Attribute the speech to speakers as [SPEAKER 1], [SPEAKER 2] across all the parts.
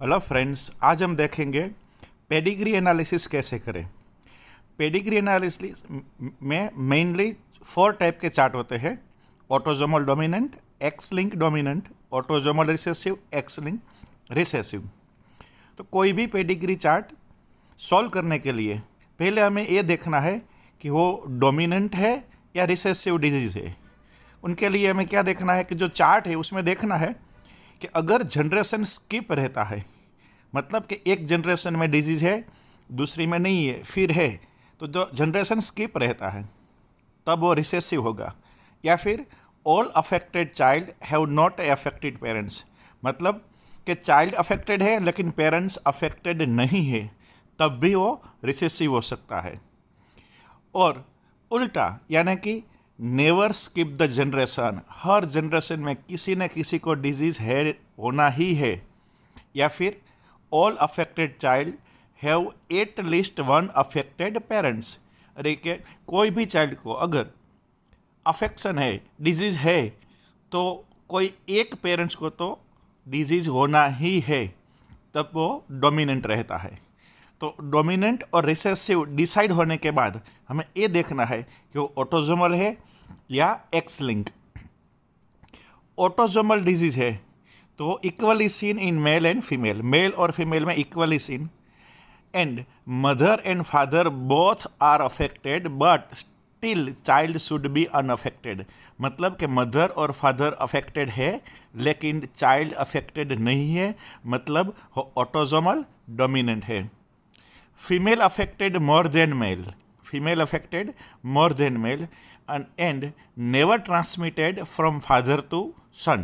[SPEAKER 1] Hello friends, आज हम देखेंगे पेडिग्री एनालिसिस कैसे करें। पेडिग्री एनालिसिस में मेनली 4 टाइप के चार्ट होते हैं। Autosomal dominant, x link dominant, autosomal recessive, x linked recessive. तो कोई भी पेडिग्री चार्ट सॉल्व करने के लिए पहले हमें ये देखना है कि वो डोमिनेंट है या रिसेसिव डिजीज़ है। उनके लिए हमें क्या देखना है कि जो चार्ट है उसमें देखना है कि अगर जनरेशन स्किप रहता है, मतलब कि एक जनरेशन में डिजीज़ है दूसरी में नहीं है, फिर है, तो जो जनरेशन स्किप रहता है तब वो रिसेसिव होगा। या फिर all affected child have not affected parents, मतलब कि चाइल्ड अफेक्टेड है लेकिन पेरेंट्स अफेक्टेड नहीं है, तब भी वो रिसेसिव हो सकता है। और उल्टा, यानी कि never skip the generation, her generation में किसी न किसी को डिजीज़ है, होना ही है। या फिर all affected child have at least one affected parents, अरे कि कोई भी चाइल्ड को अगर अफेक्शन है, डिजीज़ है, तो कोई एक पेरेंट्स को तो डिजीज़ होना ही है, तब वो डोमिनेंट रहता है। तो डोमिनेंट और रिसेसिव डिसाइड होने के बाद हमें ये देखना है कि वो ऑटोजोमल है या एक्स लिंक। ऑटोजोमल डिजीज़ है तो equally seen in male and female, male और फीमेल में equally seen, and mother and father both are affected but still child should be unaffected, मतलब कि मदर और फादर अफेक्टेड है लेकिन चाइल्ड अफेक्टेड नहीं है, मतलब ऑटोजोमल डोमिनेंट है। Female affected more than male, female affected more than male, and never transmitted from father to son.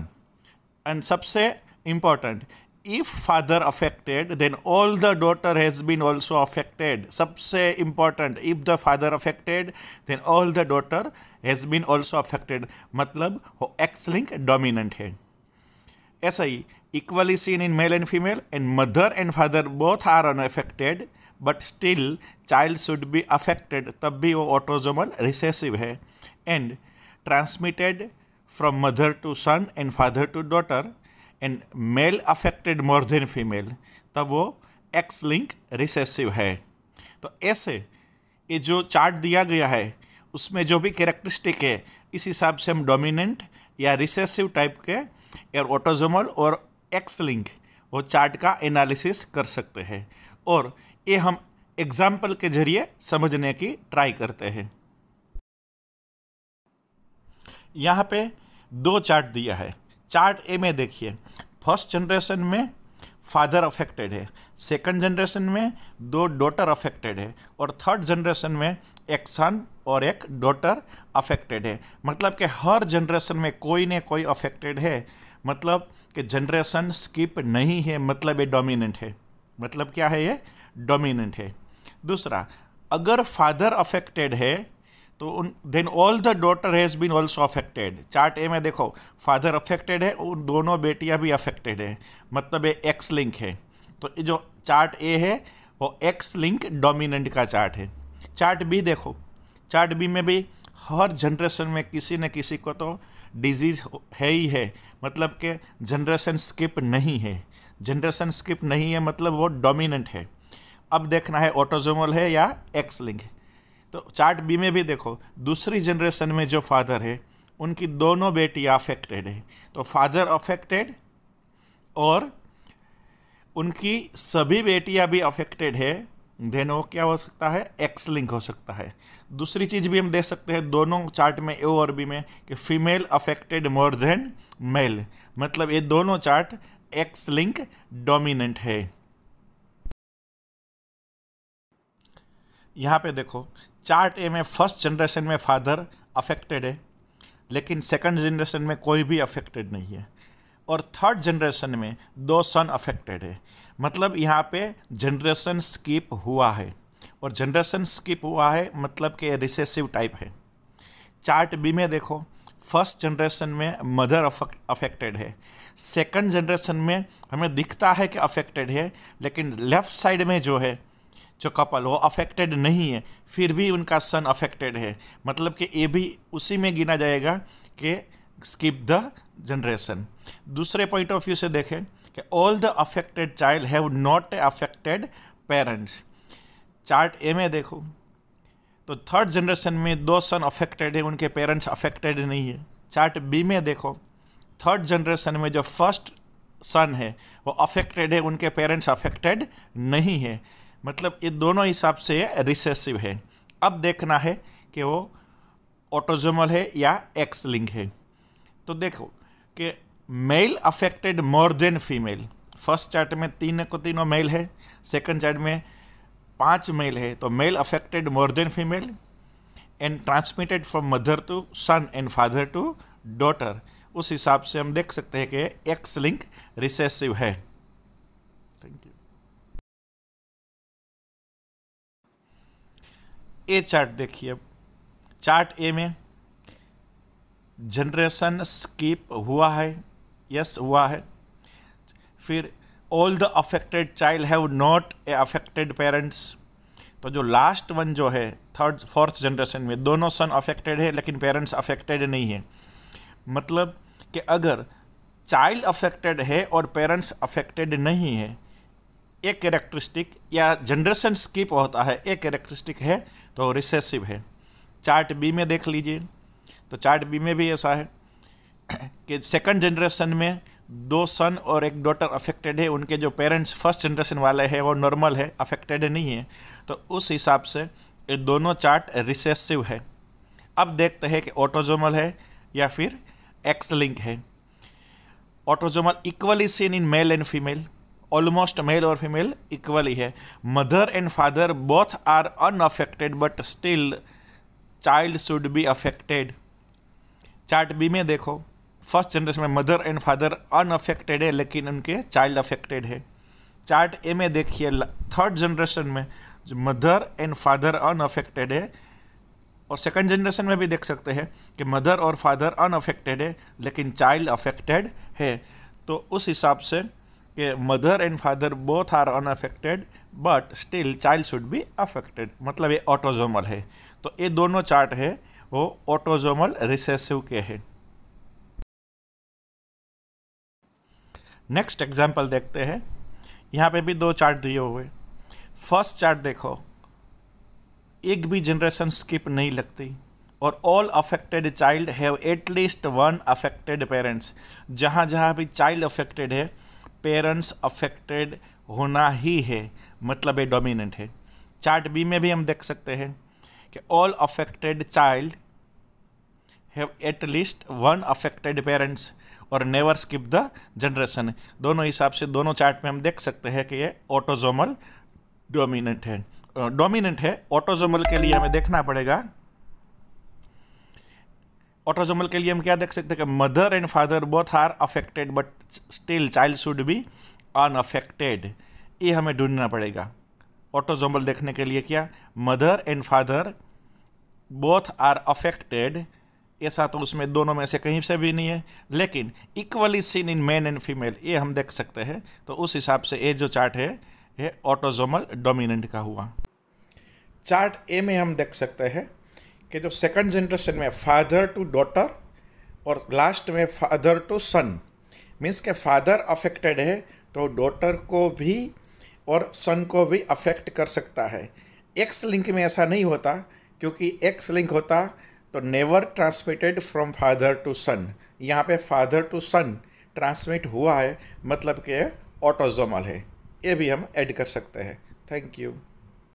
[SPEAKER 1] And सबसे important, if father affected then all the daughter has been also affected. सबसे important, if the father affected then all the daughter has been also affected, मतलब वो X link dominant है। ऐसा ही equally seen in male and female, and mother and father both are unaffected but still child should be affected, तब भी वो autosomal recessive है। And transmitted from mother to son and father to daughter, and male affected more than female, तब वो x linked recessive है। तो ऐसे ये जो चार्ट दिया गया है उसमें जो भी कैरेक्टरिस्टिक है, इस हिसाब से हम डोमिनेंट या रिसेसिव टाइप के और ऑटोजोमल और एक्स लिंक वो चार्ट का एनालिसिस कर सकते हैं। और ये हम एग्जाम्पल के जरिए समझने की ट्राई करते हैं। यहाँ पे 2 चार्ट दिया है। चार्ट ए में देखिए, फर्स्ट जनरेशन में फादर अफेक्टेड है, सेकंड जनरेशन में 2 डॉटर अफेक्टेड है, और थर्ड जनरेशन में एक सन और एक डॉटर अफेक्टेड है। मतलब कि हर जनरेशन में कोई न कोई अफेक्टेड है, मतलब कि जनरेशन स्किप नहीं है, मतलब ये डोमिनेंट है। मतलब क्या है, ये डोमिनेंट है। दूसरा, अगर फादर अफेक्टेड है तो then all the daughter has been also affected. Chart A में देखो, फादर अफेक्टेड है, उन दोनों बेटियां भी अफेक्टेड है, मतलब ये एक्स लिंक है। तो ये जो चार्ट ए है वो एक्स लिंक डोमिनेंट का चार्ट है। चार्ट बी देखो, चार्ट बी में भी हर जनरेशन में किसी न किसी को तो डिजीज़ है ही है, मतलब कि जनरेशन स्किप नहीं है। जनरेशन स्किप नहीं है मतलब वो डोमिनेंट है। अब देखना है ऑटोजोमल है या एक्स लिंक। तो चार्ट बी में भी देखो, दूसरी जनरेशन में जो फादर है उनकी दोनों बेटियां अफेक्टेड है, तो फादर अफेक्टेड और उनकी सभी बेटियां भी अफेक्टेड है, देन वो क्या हो सकता है, एक्स लिंक हो सकता है। दूसरी चीज़ भी हम देख सकते हैं दोनों चार्ट में, ए और बी में, कि female affected more than male, मतलब ये दोनों चार्ट एक्स लिंक डोमिनेंट है। यहाँ पे देखो, चार्ट ए में फर्स्ट जनरेशन में फादर अफेक्टेड है लेकिन सेकंड जनरेशन में कोई भी अफेक्टेड नहीं है, और थर्ड जनरेशन में 2 सन अफेक्टेड है, मतलब यहाँ पे जनरेशन स्किप हुआ है, और जनरेशन स्किप हुआ है मतलब कि रिसेसिव टाइप है। चार्ट बी में देखो, फर्स्ट जनरेशन में मदर अफेक्टेड है, सेकंड जनरेशन में हमें दिखता है कि अफेक्टेड है, लेकिन लेफ्ट साइड में जो है जो कपल वो अफेक्टेड नहीं है, फिर भी उनका सन अफेक्टेड है, मतलब कि ये भी उसी में गिना जाएगा कि स्किप द जनरेशन। दूसरे पॉइंट ऑफ व्यू से देखें कि all the affected child have not affected parents. Chart A में देखो तो थर्ड जनरेशन में 2 सन अफेक्टेड है, उनके पेरेंट्स अफेक्टेड नहीं है। चार्ट बी में देखो थर्ड जनरेशन में जो फर्स्ट सन है वो अफेक्टेड है, उनके पेरेंट्स अफेक्टेड नहीं है। मतलब ये दोनों हिसाब से रिसेसिव है। अब देखना है कि वो ऑटोजोमल है या एक्स लिंक है। तो देखो कि male affected more than female. First chart में तीनों मेल है, सेकंड चार्ट में 5 मेल है। तो male affected more than female and transmitted from mother to son and father to daughter. उस हिसाब से हम देख सकते हैं कि एक्स लिंक रिसेसिव है। Thank you. ए चार्ट देखिए। अब चार्ट ए में जनरेशन स्किप हुआ है, यस हुआ है। फिर all the affected child have not a affected parents. तो जो लास्ट वन जो है थर्ड फोर्थ जनरेशन में दोनों सन अफेक्टेड है लेकिन पेरेंट्स अफेक्टेड नहीं है। मतलब कि अगर चाइल्ड अफेक्टेड है और पेरेंट्स अफेक्टेड नहीं है, एक कैरेक्टरिस्टिक या जनरेशन स्किप होता है, एक कैरेक्टरिस्टिक है तो रिसेसिव है। चार्ट बी में देख लीजिए तो चार्ट बी में भी ऐसा है कि सेकंड जनरेशन में 2 सन और 1 डॉटर अफेक्टेड है, उनके जो पेरेंट्स फर्स्ट जनरेशन वाले हैं वो नॉर्मल है, अफेक्टेड नहीं है। तो उस हिसाब से ये दोनों चार्ट रिसेसिव है। अब देखते हैं कि ऑटोजोमल है या फिर एक्स लिंक है। Autosomal equally seen in male and female, almost male और फीमेल इक्वली है। Mother and father both are unaffected but still child should be affected. Chart B में देखो फर्स्ट जनरेशन में मदर एंड फादर अनअफेक्टेड है लेकिन उनके child affected है। Chart A में देखिए थर्ड जनरेशन में जो मदर एंड फादर अनअफेक्टेड है, और सेकंड जनरेशन में भी देख सकते हैं कि मदर और फादर अनअफेक्टेड है लेकिन चाइल्ड अफेक्टेड है। तो उस हिसाब से कि mother and father both are unaffected but still child should be affected, मतलब ये ऑटोजोमल है। तो ये दोनों चार्ट है वो ऑटोजोमल रिसेसिव के हैं। नेक्स्ट एग्जाम्पल देखते हैं। यहाँ पे भी 2 चार्ट दिए हुए। फर्स्ट चार्ट देखो, एक भी जनरेशन स्किप नहीं लगती और all affected child have at least 1 affected parents. जहाँ जहाँ भी चाइल्ड अफेक्टेड है पेरेंट्स अफेक्टेड होना ही है, मतलब ये डोमिनेंट है। चार्ट बी में भी हम देख सकते हैं कि all affected child have at least 1 affected parents और नेवर स्किप द जनरेशन। दोनों हिसाब से दोनों चार्ट में हम देख सकते हैं कि ये ऑटोजोमल डोमिनेंट है। ऑटोजोमल के लिए हमें देखना पड़ेगा, ऑटोजोमल के लिए हम क्या देख सकते हैं कि mother and father both are affected but still child should be unaffected. ये हमें ढूंढना पड़ेगा। ऑटोजोमल देखने के लिए क्या, mother and father both are affected, ऐसा तो उसमें दोनों में से कहीं से भी नहीं है, लेकिन equally seen in main and female ये हम देख सकते हैं। तो उस हिसाब से ये जो चार्ट है ये ऑटोजोमल डोमिनेंट का हुआ। चार्ट ए में हम देख सकते हैं कि जो सेकंड जनरेशन में फादर टू डॉटर और लास्ट में फादर टू सन, मीन्स के फादर अफेक्टेड है तो डॉटर को भी और सन को भी अफेक्ट कर सकता है। एक्स लिंक में ऐसा नहीं होता, क्योंकि एक्स लिंक होता तो never transmitted from father to son. यहाँ पे फादर टू सन ट्रांसमिट हुआ है, मतलब कि ऑटोजोमल है। ये भी हम ऐड कर सकते हैं। Thank you.